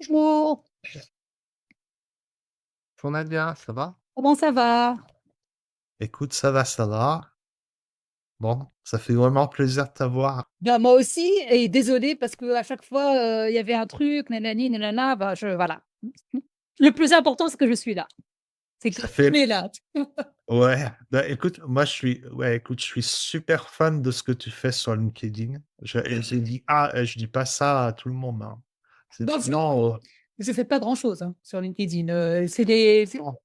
Bonjour, Bonjour Nadia, ça va? comment ça va? Écoute, ça va, ça va. Bon, ça fait vraiment plaisir de t'avoir. Bien, moi aussi et désolée parce qu'à chaque fois, il y avait un truc, nanani, nanana, bah, voilà. Le plus important, c'est que je suis là. C'est Ça qu'on fait est là. ouais, bah, écoute, moi écoute, je suis super fan de ce que tu fais sur LinkedIn. J'ai dit je dis pas ça à tout le monde, hein. Non, Non, je fais pas grand-chose, hein, sur LinkedIn, c'est des c'est non,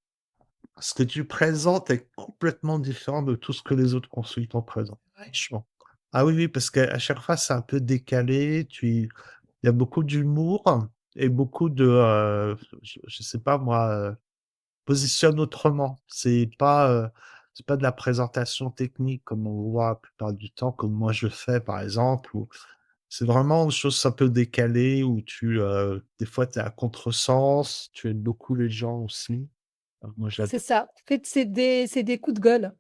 ce que tu présentes est complètement différent de tout ce que les autres consultants présentent. Franchement. Ah oui, oui, parce qu'à chaque fois, c'est un peu décalé. Il y a beaucoup d'humour et beaucoup de, je sais pas moi, positionne autrement. C'est pas de la présentation technique comme on voit la plupart du temps, comme moi je fais par exemple, ou c'est vraiment une chose un peu décalée où des fois, tu es à contresens, tu aides beaucoup les gens aussi. Alors moi, c'est j'adore. ça. En fait, c'est des coups de gueule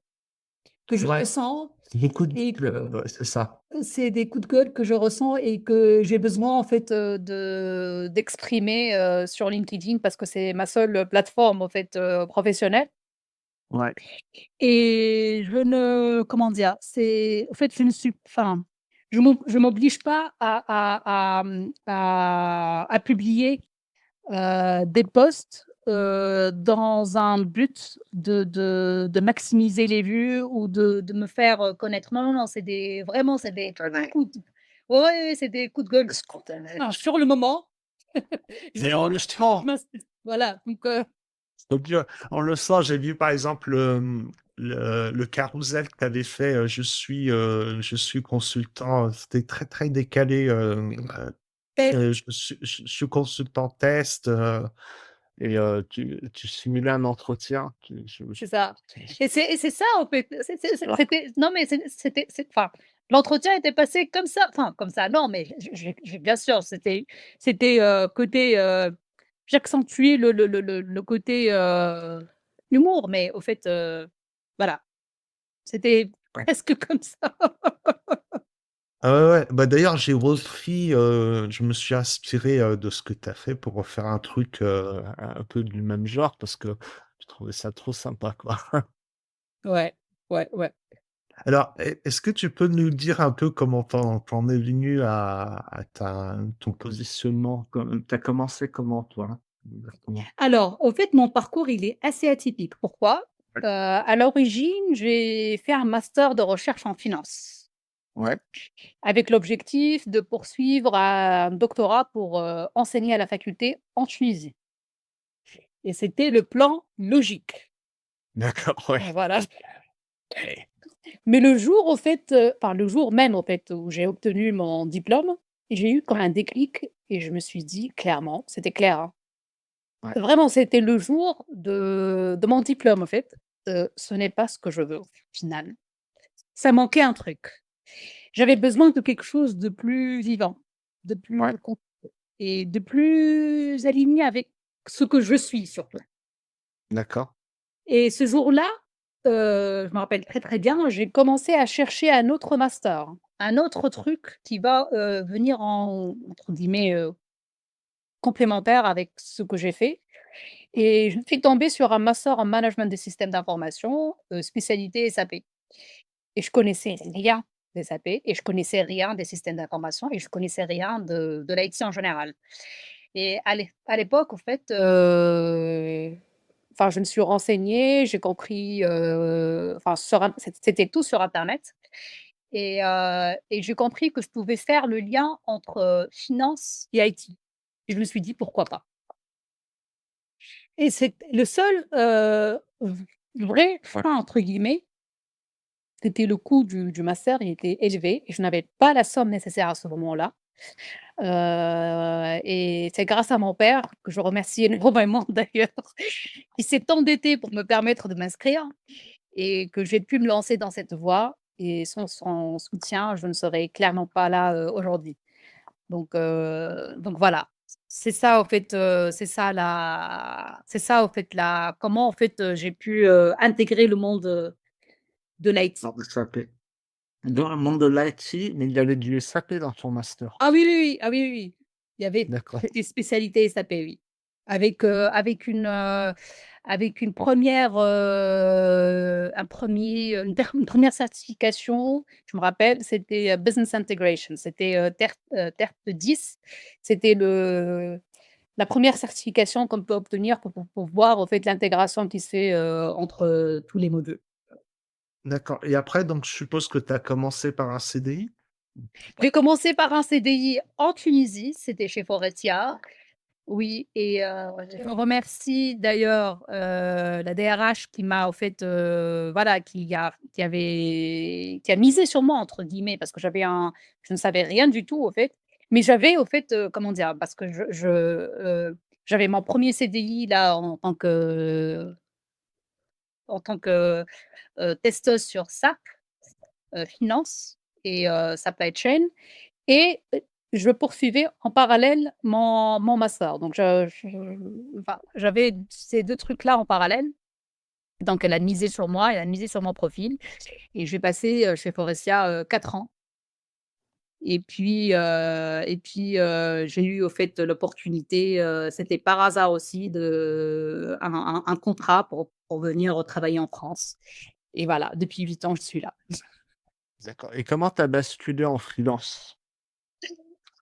que je Ouais, ressens beaucoup de, et ouais, c'est ça. c'est des coups de gueule que je ressens et que j'ai besoin, en fait, d'exprimer, sur LinkedIn parce que c'est ma seule plateforme, en fait, professionnelle. Ouais. Et je ne comment dire? C'est en fait, je ne suis enfin, je m'oblige pas à publier, des posts, dans un but de maximiser les vues ou de me faire, connaître. Non, non, non, c'est des coups de ouais, ouais, ouais, c'est des coups de gueule spontanés. Ah, sur le moment, Et je on le sent, voilà, donc donc, on le sent. J'ai vu par exemple le carrousel que tu avais fait. Je suis consultant. C'était très très décalé. Je suis consultant test tu simulais un entretien. c'est ça et c'est ça en fait, c'était non mais enfin, l'entretien était passé comme ça, enfin comme ça, non mais je bien sûr, c'était, côté, j'accentuais le côté, humour, mais au fait, voilà, c'était presque comme ça. Ah ouais, ouais. Bah, d'ailleurs, j'ai repris, je me suis inspiré de ce que tu as fait pour refaire un truc un peu du même genre parce que je trouvais ça trop sympa, quoi. Ouais, ouais, ouais. Alors, est-ce que tu peux nous dire un peu comment t'en es venu ton positionnement? T'as commencé comment, toi? Exactement. Alors, au fait, mon parcours, il est assez atypique. Pourquoi? Ouais. À l'origine, j'ai fait un master de recherche en finance, Ouais. avec l'objectif de poursuivre un doctorat pour, enseigner à la faculté en Tunisie et c'était le plan logique. D'accord, ouais. Voilà. Mais le jour, au fait, enfin, le jour même, au fait, où j'ai obtenu mon diplôme, j'ai eu comme un déclic et je me suis dit clairement, c'était clair, hein, Ouais. vraiment, c'était le jour de mon diplôme, en fait, ce n'est pas ce que je veux au final. Ça manquait un truc. J'avais besoin de quelque chose de plus vivant, de plus Ouais. concret et de plus aligné avec ce que je suis surtout. D'accord. Et ce jour-là, je me rappelle très, très bien, j'ai commencé à chercher un autre master, un autre truc qui va, venir en entre guillemets, complémentaire avec ce que j'ai fait et je suis tombée sur un master en management des systèmes d'information, spécialité SAP et je connaissais rien des SAP et je connaissais rien des systèmes d'information et je connaissais rien de l'IT en général et à l'époque, en fait, enfin, je me suis renseignée, j'ai compris, enfin, c'était tout sur internet et j'ai compris que je pouvais faire le lien entre, finance et IT et je me suis dit: «Pourquoi pas?» et c'est le seul, vrai «frein» entre guillemets, c'était le coût du master, il était élevé et je n'avais pas la somme nécessaire à ce moment-là, et c'est grâce à mon père, que je remercie énormément d'ailleurs, qui s'est endetté pour me permettre de m'inscrire et que j'ai pu me lancer dans cette voie et sans son soutien, je ne serais clairement pas là, aujourd'hui. Donc voilà. C'est ça, en fait, c'est ça, en fait, la comment, en fait, j'ai pu, intégrer le monde, de l'IT. Dans le SAP. Dans le monde de l'IT, mais il y avait du SAP dans ton master. Ah oui, oui, oui. Ah oui, oui, oui. Il y avait D'accord, des spécialités SAP, oui. Avec, avec une première, une 1re certification, je me rappelle, c'était, Business Integration. C'était, TERT 10. C'était la première certification qu'on peut obtenir pour voir, en fait, l'intégration qui se fait, entre, tous les modules. d'accord et après donc je suppose que tu as commencé par un CDI? J'ai commencé par un CDI en Tunisie, c'était chez Forestia. Oui et je remercie d'ailleurs, la DRH qui m'a, au fait, voilà, qui a «misé sur moi» entre guillemets parce que je ne savais rien du tout, au fait. Mais j'avais, au fait, comment dire? Parce que j'avais mon premier CDI là en tant que, testeuse sur SAP, finance et supply chain. Et je poursuivais en parallèle mon master. Donc enfin, j'avais ces 2 trucs-là en parallèle. Donc elle a misé sur moi, elle a misé sur mon profil et j'ai passé, chez Forestia, 4 ans j'ai eu au fait l'opportunité, c'était par hasard aussi de un contrat pour venir travailler en France et voilà, depuis 8 ans, je suis là. D'accord et comment tu as basculé en freelance?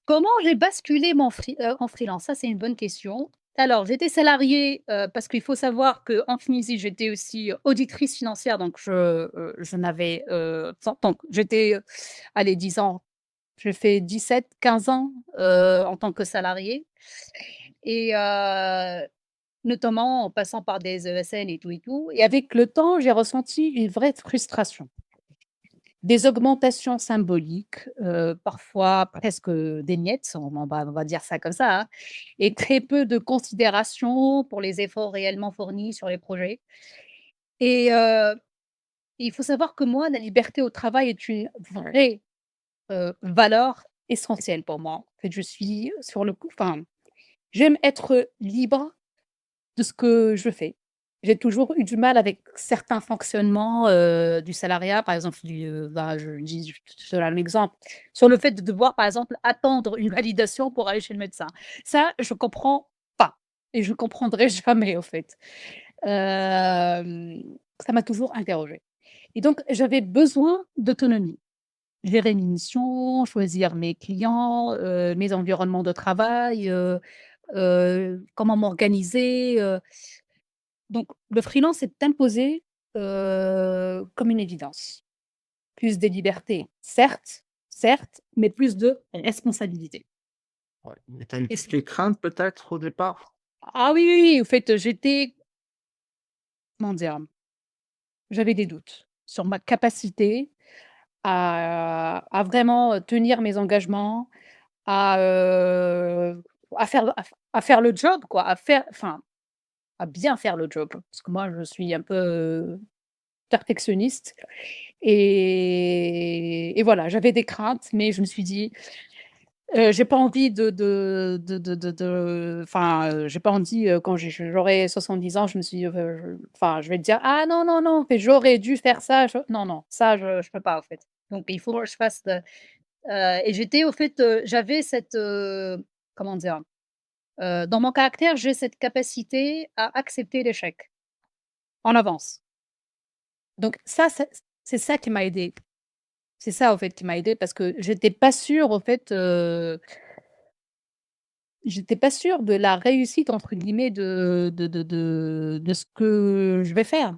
Comment j'ai basculé en freelance? Ça, c'est une bonne question. Alors, j'étais salariée, parce qu'il faut savoir qu'en Tunisie, j'étais aussi auditrice financière, donc je n'avais, donc j'étais, allez 10 ans, j'ai fait 17, 15 ans, en tant que salariée et notamment en passant par des ESN et tout et avec le temps, j'ai ressenti une vraie frustration. Des augmentations symboliques, parfois presque, des miettes, on va dire ça comme ça, hein, et très peu de considération pour les efforts réellement fournis sur les projets et il faut savoir que moi, la liberté au travail est une vraie, valeur essentielle pour moi. En fait, je suis sur le coup enfin, j'aime être libre de ce que je fais. J'ai toujours eu du mal avec certains fonctionnements, du salariat, par exemple, je te donne un exemple, sur le fait de devoir, par exemple, attendre une validation pour aller chez le médecin. Ça, je comprends pas et je comprendrai jamais, au fait. Hem, Ça m'a toujours interrogée et donc j'avais besoin d'autonomie. Gérer mes missions, choisir mes clients, mes environnements de travail, comment m'organiser, donc le freelance s'est imposé, comme une évidence. Plus de liberté, certes, mais plus de responsabilité. Ouais, mais tu as une Et c petite crainte peut-être au départ? Ah oui, oui, oui, au fait, comment dire? J'avais des doutes sur ma capacité à vraiment, tenir mes engagements, à, à faire le job quoi, à bien faire le job. Parce que moi je suis un peu, perfectionniste et voilà, j'avais des craintes, mais je me suis dit, «J'ai pas envie enfin, j'ai pas envie, quand j'aurai 70 ans, je me suis enfin, je vais te dire: "Ah non, non, non, mais j'aurais dû faire ça, non, non, ça je peux pas, en fait. Donc il faut que je fasse et j'étais au fait, j'avais cette, comment dire? Dans mon caractère, j'ai cette capacité à accepter l'échec, en avance. Donc ça, c'est ça qui m'a aidée. C'est ça, au fait, qui m'a aidée parce que j'étais pas sûre, au fait, j'étais pas sûre de la «réussite» entre guillemets de ce que je vais faire.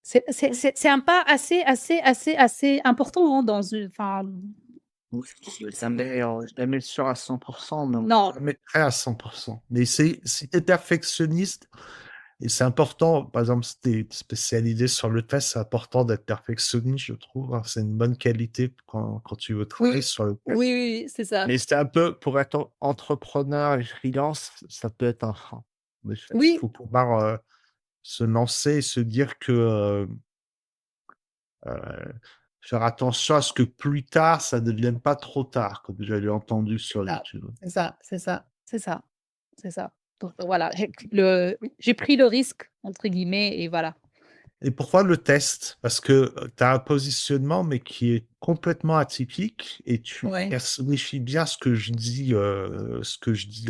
C'est un pas assez important, hein, dans une enfin, Oui, jamais sûr à 100 mais on non, jamais prêt à 100 mais c'est si tu es perfectionniste et c'est important, par exemple, si tu es spécialisé sur le test, c'est important d'être perfectionniste, je trouve, hein. C'est une bonne qualité quand tu veux travailler oui, sur le oui, test. oui, c'est ça. Mais c'est un peu pour être entrepreneur et freelance, ça peut être un frein. Mais il Oui, faut pouvoir, se lancer et se dire que, faire attention à ce que plus tard, ça ne devienne pas trop tard, comme j'avais entendu sur ça, YouTube. c'est ça, c'est ça, c'est ça, c'est ça. Donc voilà, j'ai pris le «risque» entre guillemets et voilà. Et pourquoi le test? Parce que tu as un positionnement, mais qui est complètement atypique, et tu Ouais. personnifies bien ce que je dis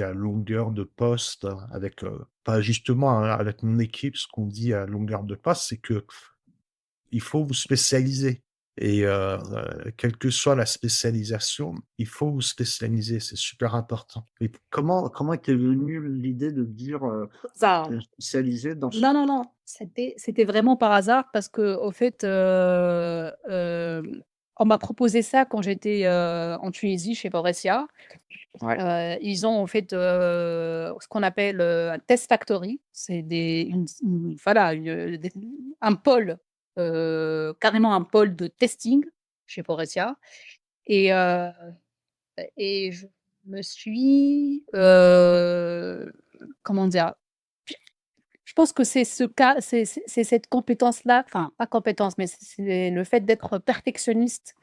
à longueur de poste, avec, pas justement, hein, avec mon équipe, ce qu'on dit à longueur de poste, c'est que il faut vous spécialiser. Et quelle que soit la spécialisation, il faut vous spécialiser, c'est super important. Et comment t'es venue l'idée de dire, Ça spécialiser dans ce... Non, non, non, c'était vraiment par hasard parce qu'au fait, on m'a proposé ça quand j'étais, en Tunisie chez Faurecia. Ouais. Ils ont en fait, ce qu'on appelle, un test factory. C'est voilà, un pôle, carrément un pôle de testing chez Faurecia et je me suis, comment dire? Je pense que c'est ce cas, c'est cette compétence-là, enfin, pas compétence, mais c'est le fait d'être perfectionniste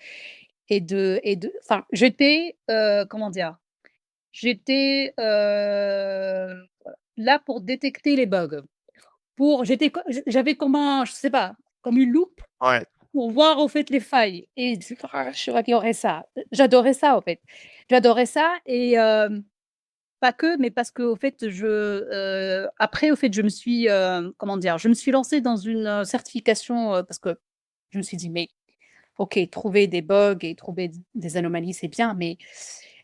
enfin, j'étais, comment dire? J'étais, là pour détecter les bugs. J'avais comme je sais pas, comme une loupe Ouais. pour voir, au fait, les failles et j'adorais ça. J'adorais ça, en fait. J'adorais ça et pas que, mais parce qu'au fait, après, au fait, je me suis, comment dire? Je me suis lancée dans une, certification, parce que je me suis dit: «Mais OK, trouver des bugs et trouver des anomalies, c'est bien, mais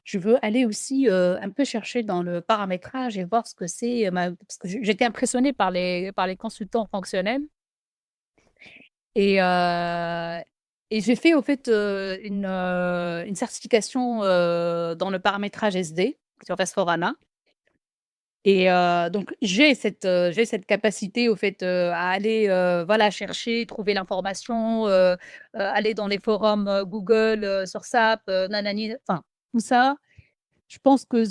je veux aller aussi, un peu chercher dans le paramétrage et voir ce que c'est, parce que j'étais impressionnée par les consultants fonctionnels et j'ai fait, au fait, une certification, dans le paramétrage SD sur S/4HANA. Et donc j'ai cette capacité au fait, à aller, voilà, chercher, trouver l'information, aller dans les forums, Google, sur SAP, nanani, enfin tout ça. Je pense que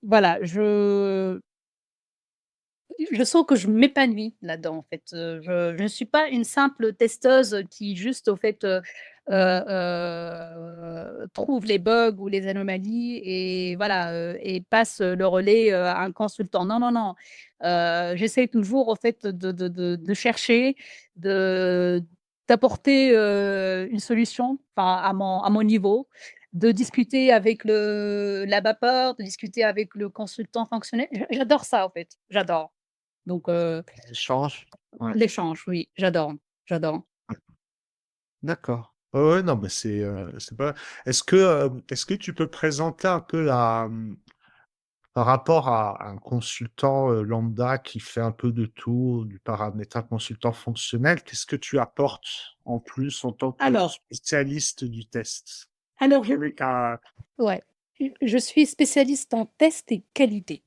voilà, je sens que je m'épanouis là-dedans, en fait. Je ne suis pas une simple testeuse qui juste, au fait, trouve les bugs ou les anomalies et voilà, et passe le relais, à un consultant. Non, non, non. J'essaie toujours, au fait, de chercher, de d'apporter, une solution, enfin, à mon niveau, de discuter avec la vapeur, de discuter avec le consultant fonctionnel. J'adore ça, en fait, j'adore. Donc Échange. Ouais. l'échange, oui, j'adore, j'adore. D'accord. Ouais, ouais, non, mais c'est pas... est-ce que tu peux présenter un peu par rapport à un consultant lambda qui fait un peu de tout, du paramétrage, consultant fonctionnel, qu'est-ce que tu apportes en plus en tant que Alors spécialiste du test? alors je Avec un... ouais, je suis spécialiste en test et qualité.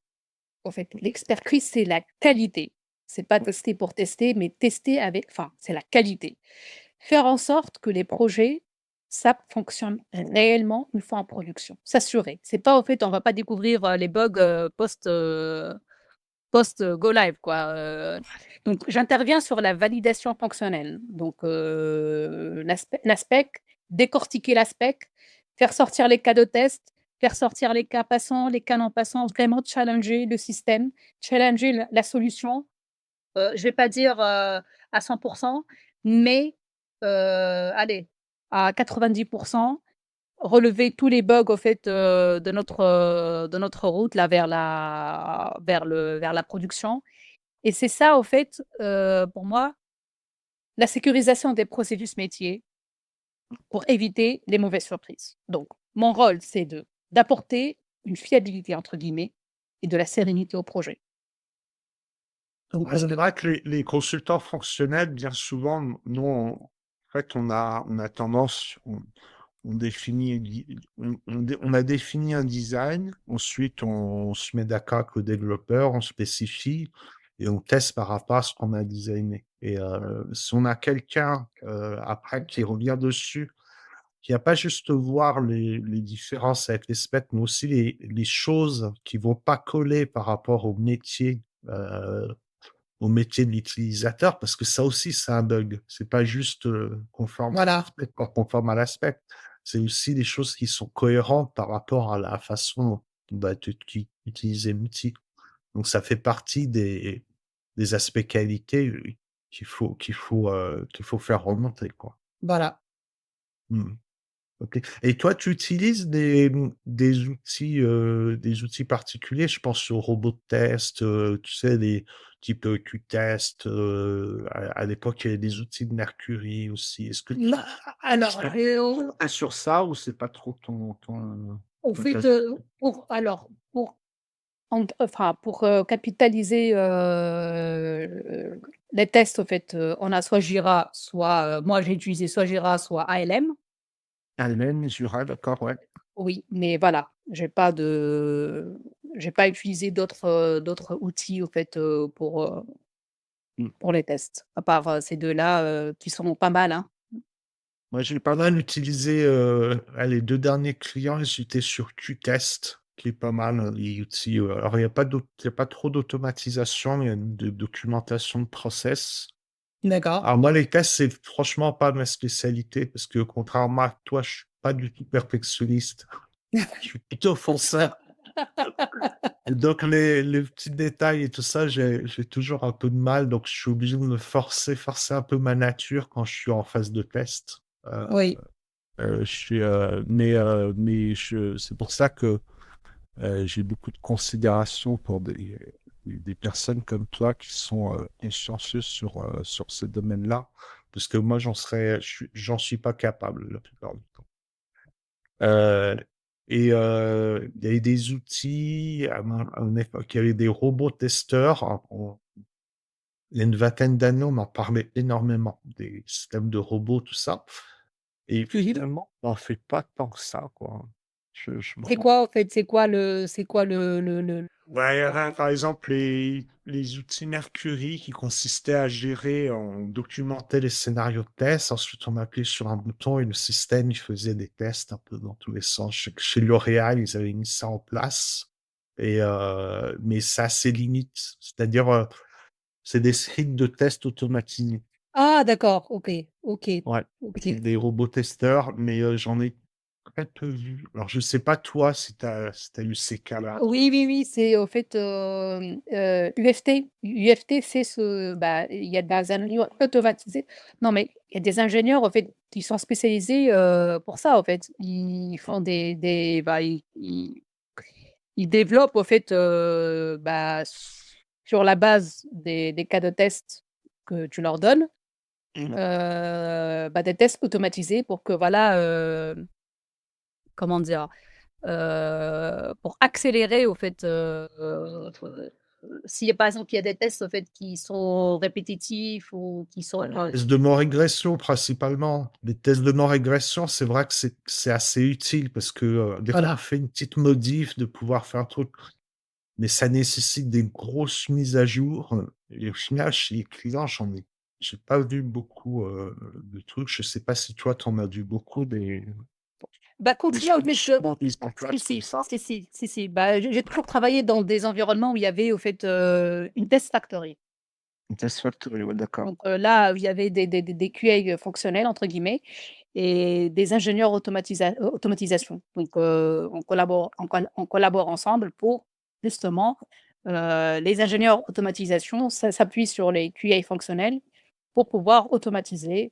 En fait, l'expertise, c'est la qualité. C'est pas tester pour tester, mais tester avec, enfin, c'est la qualité. Faire en sorte que les projets SAP fonctionnent réellement une fois en production. S'assurer. C'est pas, au fait, on va pas découvrir, les bugs, post go live, quoi. Donc j'interviens sur la validation fonctionnelle. Donc l'aspect, décortiquer l'aspect, faire sortir les cas de test, faire sortir les cas passants, les cas non passants, vraiment challenger le système, challenger la solution. Je vais pas dire, à 100, mais allez, à 90, relever tous les bugs, au fait, de notre route là vers la production et c'est ça, au fait, pour moi, la sécurisation des processus métiers pour éviter les mauvaises surprises. Donc mon rôle, c'est d'apporter une «fiabilité» entre guillemets et de la sérénité au projet. Donc Ouais, c'est vrai que les consultants fonctionnels, bien souvent, nous, en fait, on a tendance, on définit, on a défini un design, ensuite on se met d'accord avec le développeur, on spécifie et on teste par rapport à ce qu'on a designé. Et si on a quelqu'un après qui revient dessus, qui n'a pas juste voir les différences avec les specs, mais aussi les choses qui vont pas coller par rapport euh, au métier de l'utilisateur, parce que ça aussi, c'est un bug. C'est pas juste conforme, voilà, conforme à l'aspect. C'est aussi des choses qui sont cohérentes par rapport à la façon dont bah, tu utilises l'outil. Donc, ça fait partie des aspects qualité qu'il faut faire remonter, quoi. Voilà. Mmh. OK. Et toi, tu utilises des outils particuliers? Je pense aux robots de test, tu sais, les type, Qtest, à l'époque, il y avait des outils de Mercury aussi. Est-ce que tu Bah, alors, sur ça ou c'est pas trop au ton fait, tasse pour capitaliser, les tests, au fait, on a soit Jira, soit, moi j'ai utilisé soit Jira, soit ALM. Allen, Jura, d'accord, ouais. Oui, mais voilà, j'ai pas utilisé d'autres outils, au fait, Mmh. pour les tests, à part, ces 2 là, qui sont pas mal, hein. Moi, j'ai pas mal utilisé, les 2 derniers clients, j'étais sur Qtest, qui est pas mal, l'outil, alors il y a pas trop d'automatisation, mais il y a de documentation de process. D'accord. Alors moi, les tests, c'est franchement pas ma spécialité parce que contrairement à toi, je suis pas du tout perfectionniste. Je suis plutôt fonceur. Donc les petits détails et tout ça, j'ai toujours un peu de mal, donc je suis obligé de me forcer un peu ma nature quand je suis en phase de test. Oui. Je suis, mais c'est pour ça que j'ai beaucoup de considération pour des personnes comme toi qui sont consciencieuses sur ce domaine-là, parce que moi, j'en suis pas capable la plupart du temps. Euh, et il y avait des outils, à une époque, il y avait des robots testeurs. Il y a une vingtaine d'années, on m'en parlait énormément, des systèmes de robots, tout ça. Et puis finalement, on n'en fait pas tant que ça, quoi. Je me C'est rends. quoi, en fait, c'est quoi le Ouais, il y avait, par exemple, les outils Mercury qui consistaient à gérer, on documentait les scénarios de test, ensuite on appuyait sur un bouton et le système, il faisait des tests un peu dans tous les sens. Chez L'Oréal, ils avaient mis ça en place, mais ça a ses limites. C'est-à-dire, c'est des scripts de tests automatisés. ah d'accord, OK, OK, Ouais, c'est OK. des robots testeurs, mais j'en ai très peu vu. Alors, je sais pas toi si t'as eu ces cas-là. Oui, oui, oui, c'est au fait, UFT. UFT, c'est il y a des ingénieurs automatisés. Non, mais il y a des ingénieurs, en fait, qui sont spécialisés, pour ça, en fait. Ils font ils développent, au fait, sur la base des cas de test que tu leur donnes, Mmh. des tests automatisés pour que voilà, comment dire? Pour accélérer au fait, si par exemple il y a des tests au fait qui sont répétitifs ou qui sont Tests de non-régression principalement. Les tests de non-régression, c'est vrai que c'est assez utile parce que, des fois, on voilà. fait une petite modif de pouvoir faire un truc, mais ça nécessite des grosses mises à jour, et au final, chez les clients, j'ai pas vu beaucoup, de trucs. Je sais pas si toi, tu en as vu beaucoup Bah, des continue mais je changements mis en si, place comme si, ça? si, si, si, si, bah, j'ai toujours travaillé dans des environnements où il y avait au fait, une test factory. Une test factory, ouais, d'accord. Donc, là où il y avait des QA «fonctionnels» entre guillemets et des ingénieurs automatisation. Donc, on collabore ensemble pour justement, les ingénieurs automatisation s'appuient sur les QA fonctionnels pour pouvoir automatiser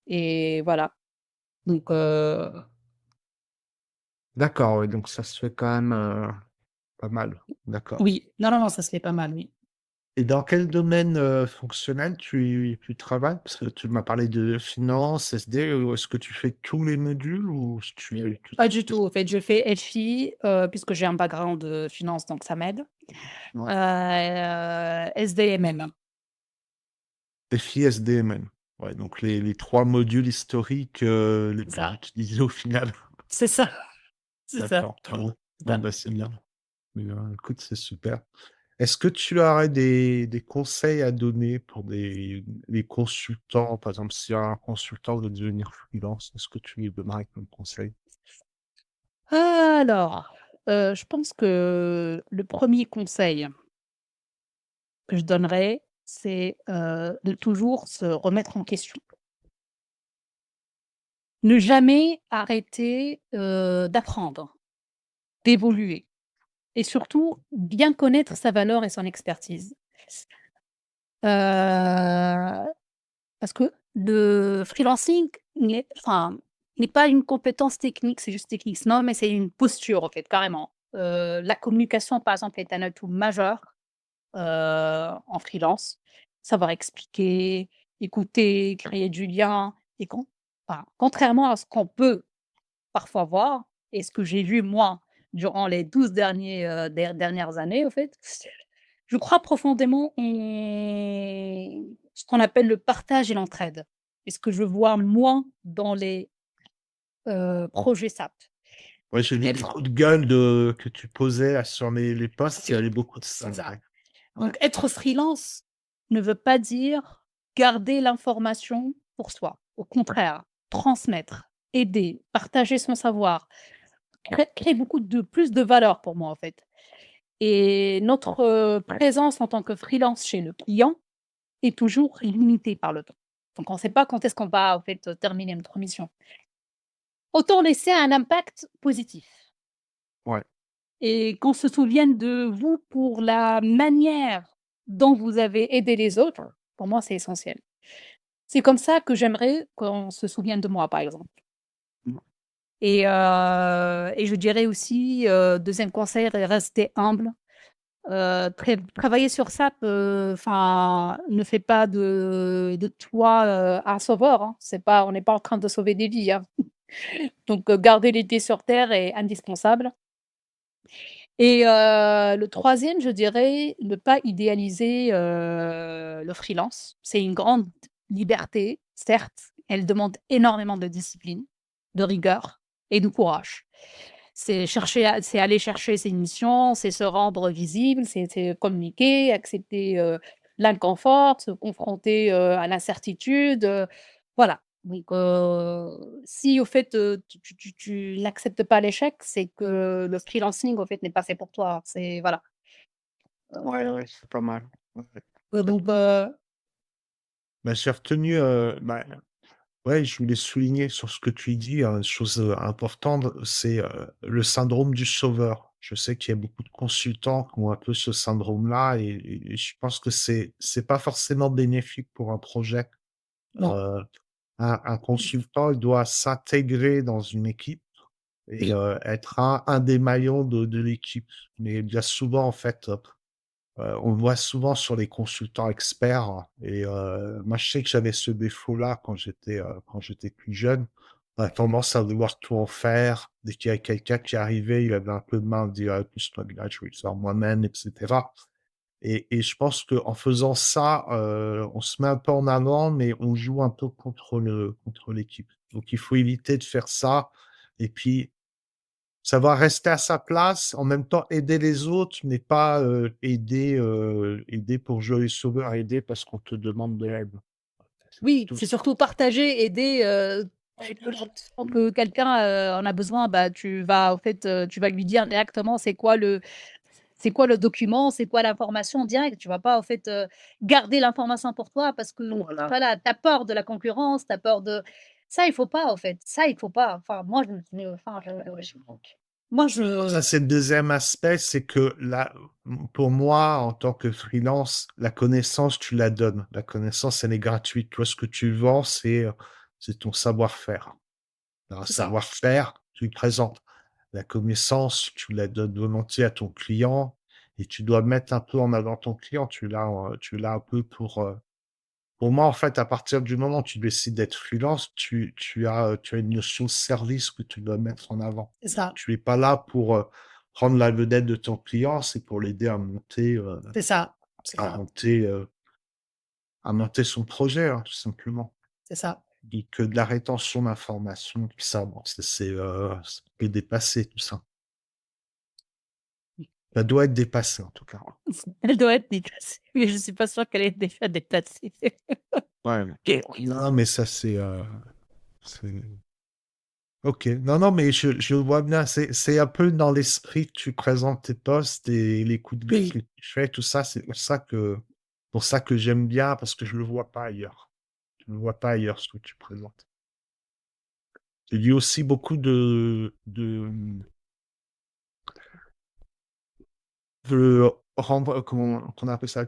et voilà. Donc, D'accord, ouais, donc ça se fait quand même, pas mal. D'accord. oui, non, non, non, ça se fait pas mal, oui. Et dans quel domaine, fonctionnel tu travailles? Parce que tu m'as parlé de finance, SD, ou est-ce que tu fais tous les modules ou si tu Pas du tout, en fait, je fais FI, puisque j'ai un background, finance, donc ça m'aide. ouais, SDMM. FI, SD, MM. Ouais, donc les 3 modules historiques, les C'est plus ça, utilisés au final. c'est ça, c'est ça, D'accord, très bien. c'est Bon, ça. bah, c'est bien. Mais, écoute, c'est super. Est-ce que tu aurais des conseils à donner pour les consultants? Par exemple, si un consultant veut devenir freelance, est-ce que tu lui donnerais comme conseil? Alors, je pense que le premier conseil que je donnerais, c'est, de toujours se remettre en question. Ne jamais arrêter, d'apprendre, d'évoluer et surtout bien connaître sa valeur et son expertise. Parce que le freelancing n'est pas une compétence technique, c'est juste technique. Non, mais c'est une posture, en fait, carrément. La communication, par exemple, est un atout majeur, en freelance. Savoir expliquer, écouter, créer du lien et contrairement à ce qu'on peut parfois voir et ce que j'ai vu moi durant les 12 dernières années, au fait, je crois profondément en ce qu'on appelle le partage et l'entraide et ce que je vois moins dans les, projets SAP. Ouais, j'ai vu les coups de gueule que tu posais là, sur les posts, il y avait beaucoup de ça. Ouais. Donc être freelance ne veut pas dire garder l'information pour soi. Au contraire, transmettre, aider, partager son savoir, crée beaucoup de plus de valeur pour moi, en fait. Et notre, présence en tant que freelance chez le client est toujours limitée par le temps. Donc on ne sait pas quand est-ce qu'on va, en fait, terminer notre mission. Autant laisser un impact positif Ouais. et qu'on se souvienne de vous pour la manière dont vous avez aidé les autres, pour moi, c'est essentiel. C'est comme ça que j'aimerais qu'on se souvienne de moi, par exemple. Mmh. Et je dirais aussi, 2e conseil, rester humble. Travailler sur ça ne fait pas de toi, un sauveur, hein. C'est pas On n'est pas en train de sauver des vies, hein. Donc garder les pieds sur terre est indispensable. Et le troisième, je dirais, ne pas idéaliser, le freelance. C'est une grande liberté, certes, elle demande énormément de discipline, de rigueur et de courage. C'est aller chercher ses missions, c'est se rendre visible, c'est communiquer, accepter, l'inconfort, se confronter, à l'incertitude, voilà. Donc si au fait, tu n'acceptes pas l'échec, c'est que le freelancing, au fait, n'est pas fait pour toi. C'est voilà. Ouais, ouais, c'est pas mal. Ouais, ouais. Donc Bah, j'ai retenu, bah, ouais, je voulais souligner sur ce que tu dis, une chose, importante, c'est, le syndrome du sauveur. Je sais qu'il y a beaucoup de consultants qui ont un peu ce syndrome-là et je pense que c'est pas forcément bénéfique pour un projet. non. Un consultant, il doit s'intégrer dans une équipe et être un des maillons de l'équipe. Mais bien souvent, en fait, on le voit souvent sur les consultants experts et moi, je sais que j'avais ce défaut-là quand j'étais plus jeune. On a tendance à vouloir tout en faire. Dès qu'il y a quelqu'un qui arrivait, il avait un peu de mal à dire: «Ah, pousse-toi de là, je vais le faire moi-même» et cetera. Et je pense qu'en faisant ça, on se met un peu en avant, mais on joue un peu contre l'équipe. Donc il faut éviter de faire ça et puis savoir rester à sa place, en même temps aider les autres, mais pas, aider pour jouer les sauveurs, aider parce qu'on te demande de l'aide. C'est Oui, tout c'est surtout partager, aider, quand quelqu'un, en a besoin, bah, tu vas lui dire directement c'est quoi le document, c'est quoi l'information direct. Tu vas pas, en fait, garder l'information pour toi parce que voilà, tu as peur de la concurrence, tu as peur de ça, il faut pas, en fait, ça, il faut pas. Enfin, moi, Ça, c'est le deuxième aspect, c'est que là, pour moi, en tant que freelance, la connaissance, tu la donnes. La connaissance, elle est gratuite. Toi, ce que tu vends, c'est ton savoir-faire. Un c'est ça, savoir-faire, tu le présentes. La connaissance, tu la donnes volontiers à ton client et tu dois mettre un peu en avant ton client. Tu l'as un peu pour moi, en fait, à partir du moment où tu décides d'être freelance, tu as une notion de service que tu dois mettre en avant. c'est ça, Tu es pas là pour, prendre la vedette de ton client, c'est pour l'aider à monter, c'est ça, c'est à ça, monter, à monter son projet, hein, tout simplement. c'est ça. Et que de la rétention d'informations, tout ça, bon, ça peut dépasser tout ça. Ça doit être dépassé, en tout cas. Elle doit être déplacée, mais je suis pas sûre qu'elle est déjà déplacée. Ouais, OK. Non, mais ça, c'est OK. Non, non, mais je le vois bien. C'est un peu dans l'esprit que tu présentes tes posts et les coups de gueule que tu fais, tout ça. C'est pour ça que j'aime bien, parce que je le vois pas ailleurs. Je le vois pas ailleurs, ce que tu présentes. Il y a aussi beaucoup de rendre, comment on appelle ça?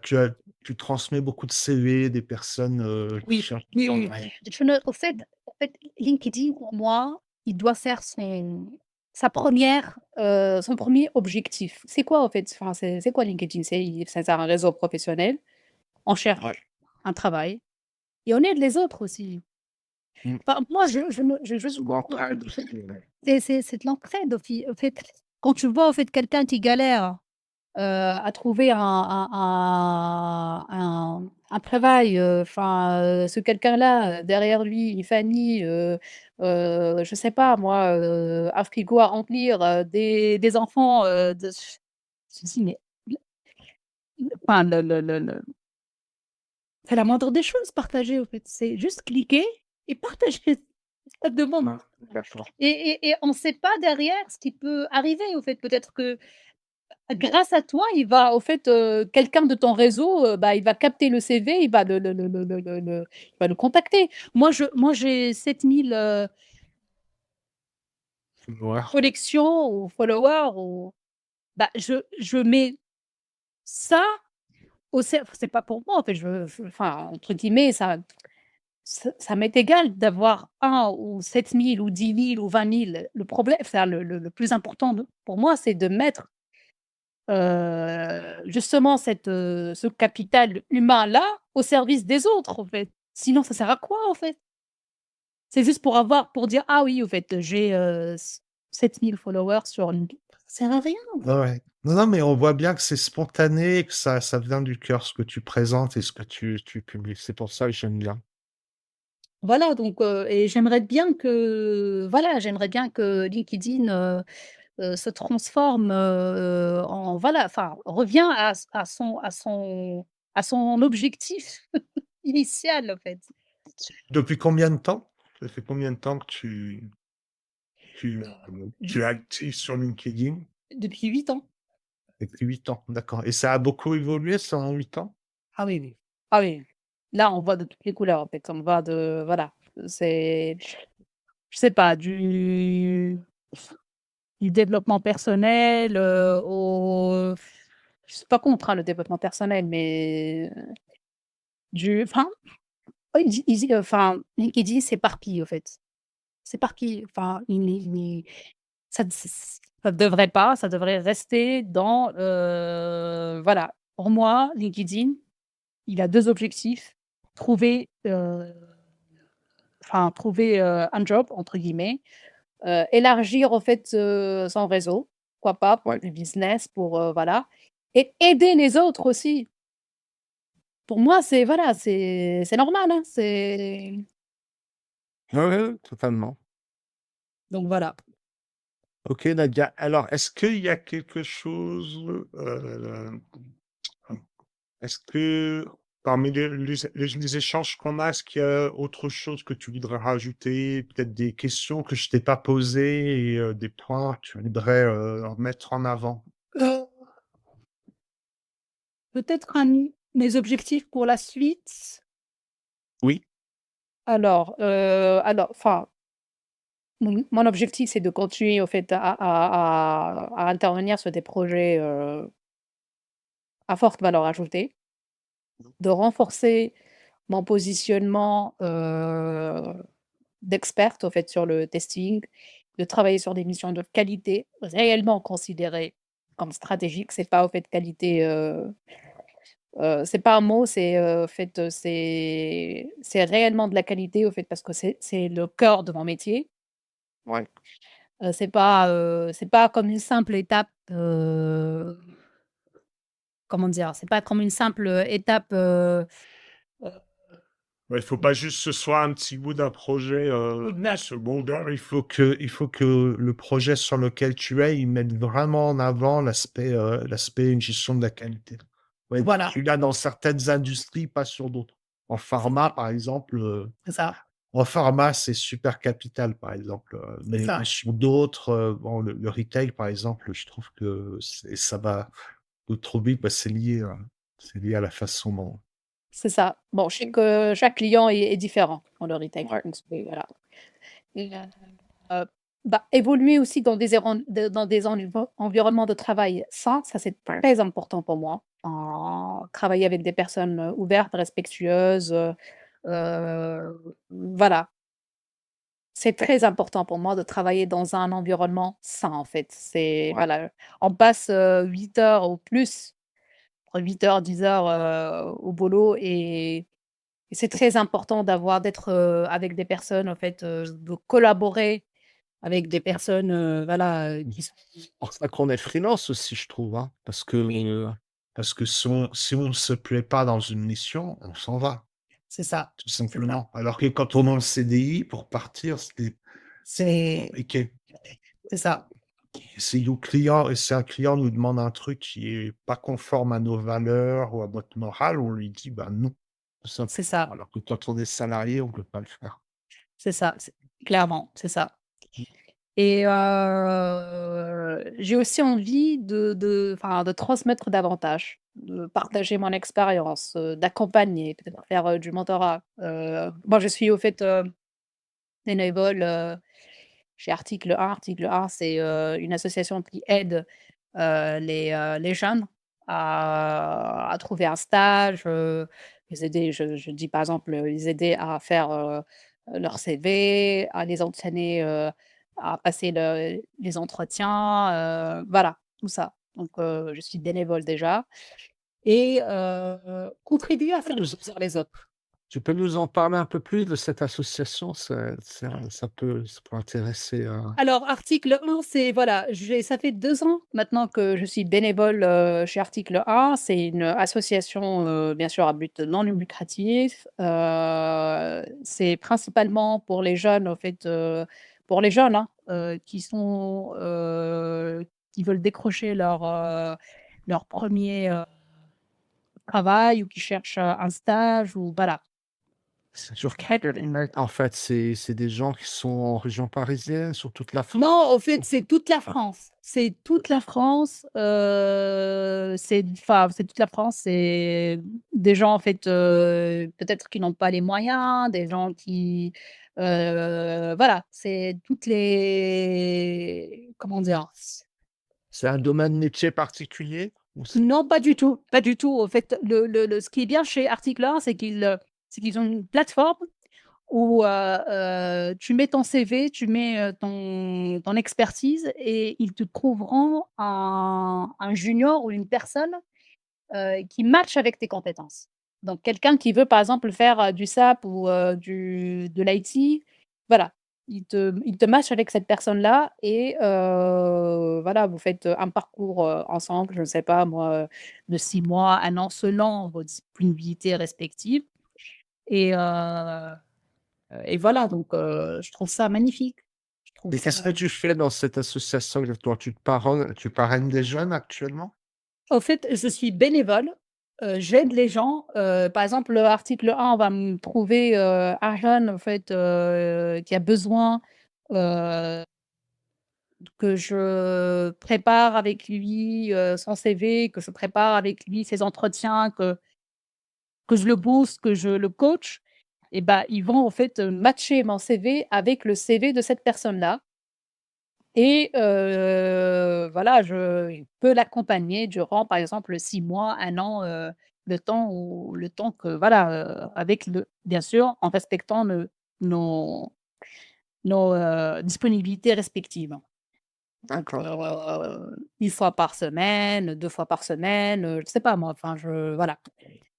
tu transmets beaucoup de CV, des personnes, qui Oui, cherchent du oui, oui. travail. Je ne en fait, LinkedIn pour moi, il doit faire son premier objectif. C'est quoi en fait? Enfin, c'est quoi LinkedIn? C'est un réseau professionnel. On Ouais. cherche un travail et on aide les autres aussi. Mmh. Enfin, moi, je juste L'entraide aussi, ouais. c'est de l'entraide au fait. Quand tu vois, au fait, quelqu'un qui galère, à trouver un travail, enfin, ce quelqu'un-là, derrière lui, une famille, je sais pas moi, un frigo à remplir, des enfants, je me dis: «Mais enfin, le c'est la moindre des choses, partager, au fait. C'est juste cliquer et partager. Ça demande Ouais, d'accord. et on ne sait pas derrière ce qui peut arriver, au fait. Peut-être que grâce à toi, il va au fait, quelqu'un de ton réseau, bah, il va capter le CV, il va il va le contacter. Moi, j'ai 7 000 Ouais. connexions ou followers ou bah, je mets ça au ser c'est pas pour moi, en fait, je enfin, entre guillemets, ça m'est égal d'avoir un ou 7 000 ou 10 000 ou 20 000. Le problème enfin, le plus important de pour moi, c'est de mettre justement ce capital humain-là au service des autres, en fait. Sinon ça sert à quoi, en fait? C'est juste pour dire: «Ah oui, au fait, j'ai, 7 000 followers sur LinkedIn». Ça sert à rien. Ouais, ouais. Non, non, mais on voit bien que c'est spontané, que ça vient du cœur, ce que tu présentes et ce que tu publies. C'est pour ça que j'aime bien. Voilà donc et j'aimerais bien que LinkedIn, se transforme, en voilà, enfin, revient à son objectif initial, en fait. Depuis combien de temps? Ça fait combien de temps que tu es actif sur LinkedIn? Depuis 8 ans. Depuis 8 ans, d'accord, et ça a beaucoup évolué ça en 8 ans? Ah oui, oui. Ah oui. Là, on voit de toutes les couleurs, en fait. On voit de voilà, c'est je sais pas, du développement personnel, au je suis pas contre, hein, le développement personnel, mais du enfin, ouais, enfin, LinkedIn s'éparpille, au fait. S'éparpille, enfin, il ça ne ça devrait pas, ça devrait rester dans, voilà. Pour moi, LinkedIn, il a 2 objectifs: trouver, «un job» entre guillemets, élargir en fait, son réseau, pourquoi pas pour Ouais. du business, pour, voilà et aider les autres aussi. Pour moi, c'est voilà, c'est normal, hein, c'est Ouais, ouais, totalement. donc voilà. OK, Nadia. Alors, est-ce qu'il y a quelque chose, est-ce que parmi les échanges qu'on a, est-ce qu'il y a autre chose que tu voudrais rajouter? Peut-être des questions que je t'ai pas posées et des points que tu voudrais, mettre en avant? Heu, Peut-être mes objectifs pour la suite, Oui. enfin, mon objectif, c'est de continuer au fait à intervenir sur des projets, à forte valeur ajoutée, de renforcer mon positionnement, d'experte, au fait, sur le testing, de travailler sur des missions de qualité réellement considérées comme stratégiques. C'est pas, au fait, qualité, c'est pas un mot, c'est, au fait, c'est réellement de la qualité, au fait, parce que c'est le cœur de mon métier. Ouais. C'est pas comme une simple étape, comment dire? C'est pas comme une simple, étape, heu, Ouais, il faut pas juste que ce soit un petit bout d'un projet, secondaire. Il faut que le projet sur lequel tu es, il mette vraiment en avant l'aspect une gestion de la qualité. Ouais, voilà, tu l'as dans certaines industries, pas sur d'autres. En pharma, par exemple, c'est ça, en pharma, c'est super capital, par exemple, c'est mais ça. sur d'autres, bon, le retail, par exemple, je trouve que ça va trop vite, bah, c'est lié à la façon dont C'est ça. Bon, je sais que chaque client est différent dans le retail, ouais. donc c'est voilà et bah, évoluer aussi dans des environnements de travail sains, ça c'est très important pour moi. travailler avec des personnes, ouvertes, respectueuses, voilà. C'est très important pour moi de travailler dans un environnement sain, en fait. C'est Ouais. voilà, on passe, 8 heures ou plus, entre 8 heures, 10 heures, au boulot et c'est très important d'être, avec des personnes, en fait, de collaborer avec des personnes, voilà, Mmh. qui sont C'est pour ça qu'on est freelance aussi, je trouve, hein, parce que, parce que si on ne se plaît pas dans une mission, on s'en va, c'est ça, tout c'est ça. simplement. Alors que quand on est en CDI, pour partir, c'est C'est compliqué. c'est ça, Et si un client nous demande un truc qui est pas conforme à nos valeurs ou à notre morale, on lui dit: «Bah, non», tout c'est simplement. ça, Alors que quand on est salarié, on peut pas le faire. c'est ça, c'est clairement, c'est ça. Mmh. Et j'ai aussi envie de transmettre davantage, de partager mon expérience, d'accompagner, peut-être faire, du mentorat. Moi, je suis au fait, bénévole, chez Article 1. Article 1, c'est, une association qui aide, les jeunes à trouver un stage, les aider, je dis par exemple, les aider à faire, leur CV, à les entraîner, à passer les entretiens, voilà, tout ça. Donc je suis bénévole déjà et contribuer à faire le bien les autres. Tu peux nous en parler un peu plus de cette association? Ça peut intéresser, Alors article 1, c'est voilà, ça fait 2 ans maintenant que je suis bénévole, chez Article 1. C'est une association, bien sûr à but non lucratif. C'est principalement pour les jeunes, en fait, pour les jeunes, hein, qui veulent décrocher leur 1er travail ou qui cherchent, un stage ou voilà. c'est sur en fait, c'est des gens qui sont en région parisienne, sur toute la France? Non, au fait, c'est toute la France. C'est toute la France, c'est toute la France, c'est des gens, en fait, peut-être qui n'ont pas les moyens, des gens qui, voilà, c'est toutes les comment dire? C'est un domaine métier particulier? Ou c'est Non, pas du tout, pas du tout. Au fait, ce qui est bien chez Article 1, c'est qu'ils ont une plateforme où, tu mets ton CV, tu mets, ton expertise et ils te trouveront un junior ou une personne, qui match avec tes compétences. Donc quelqu'un qui veut, par exemple, faire, du SAP ou, de l'IT, voilà, il te match avec cette personne-là et voilà, vous faites, un parcours, ensemble, je ne sais pas moi, de 6 mois, 1 an, selon vos disponibilités respectives et voilà, donc je trouve ça magnifique. Je trouve et ça qu'est-ce que tu fais dans cette association exactement? Tu parraines des jeunes actuellement? au fait, je suis bénévole, j'aide les gens, par exemple, le article 1 va me trouver, un jeune, en fait, qui a besoin, heu, que je prépare avec lui, son CV, que je prépare avec lui ses entretiens, que je le booste, que je le coach et bah, ils vont, en fait, matcher mon CV avec le CV de cette personne-là. Et voilà, je peux l'accompagner durant, par exemple, 6 mois, 1 an, le temps que voilà, avec bien sûr, en respectant nos disponibilités respectives. Donc D'accord. 1 fois par semaine, 2 fois par semaine, je sais pas moi, enfin voilà.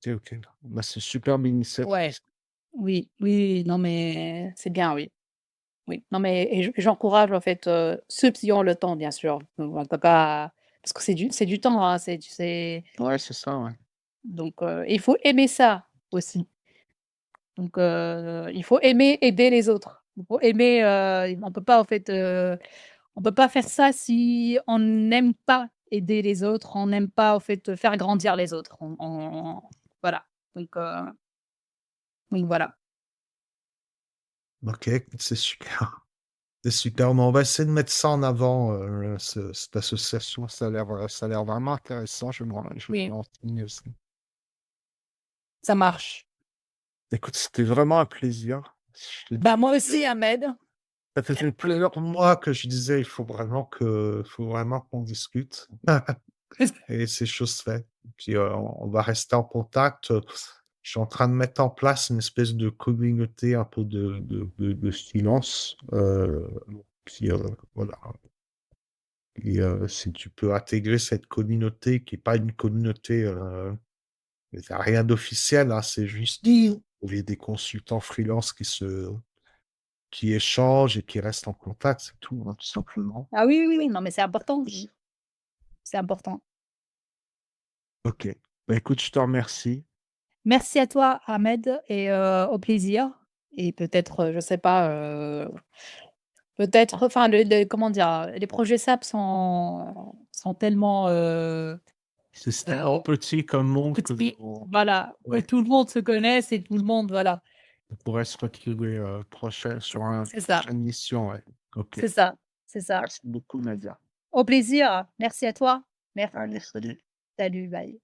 OK, OK. Bah, c'est superbe initiative. Ouais, oui, oui, oui, non mais c'est bien, oui. Oui, non mais j'encourage en fait, ceux qui ont le temps bien sûr. Donc on peut pas parce que c'est du temps, hein, Ouais, c'est ça, ouais. donc il faut aimer ça aussi. Donc il faut aimer aider les autres. Il faut aimer, on peut pas en fait, on peut pas faire ça si on n'aime pas aider les autres, on n'aime pas en fait, faire grandir les autres. Voilà, donc voilà. OK, écoute, c'est super. C'est super, mais on va essayer de mettre ça en avant, cette association. Ça a l'air vraiment intéressant. Je vais me Oui, renseigner aussi. ça marche. Écoute, c'était vraiment un plaisir. Je te dis Bah, moi aussi Ahmed. ça faisait plaisir pour moi que je disais: «Il faut vraiment qu'on discute». et c'est chose faite. Puis, on va rester en contact. Je suis en train de mettre en place une espèce de communauté un peu de silence, puis, voilà. Et si tu peux intégrer cette communauté qui est pas une communauté, il y a rien d'officiel, hein, c'est juste il y a des consultants freelance qui échangent et qui restent en contact, c'est tout, hein, tout simplement. Ah oui, oui, oui, non, mais c'est important, c'est important. OK. Bah, écoute, je te remercie. Merci à toi Ahmed et au plaisir et peut-être, je sais pas, peut-être enfin le comment dire? Les projets SAP sont tellement, C'est ça, petit comme monde que petits, on voilà, que ouais, tout le monde se connaisse et tout le monde voilà, on pourrait se retrouver, sur une c'est ça, prochaine mission, ouais. OK. c'est ça, c'est ça. Merci beaucoup, Nadia. Au plaisir, merci à toi. Merci, Allez, salut. salut, bye.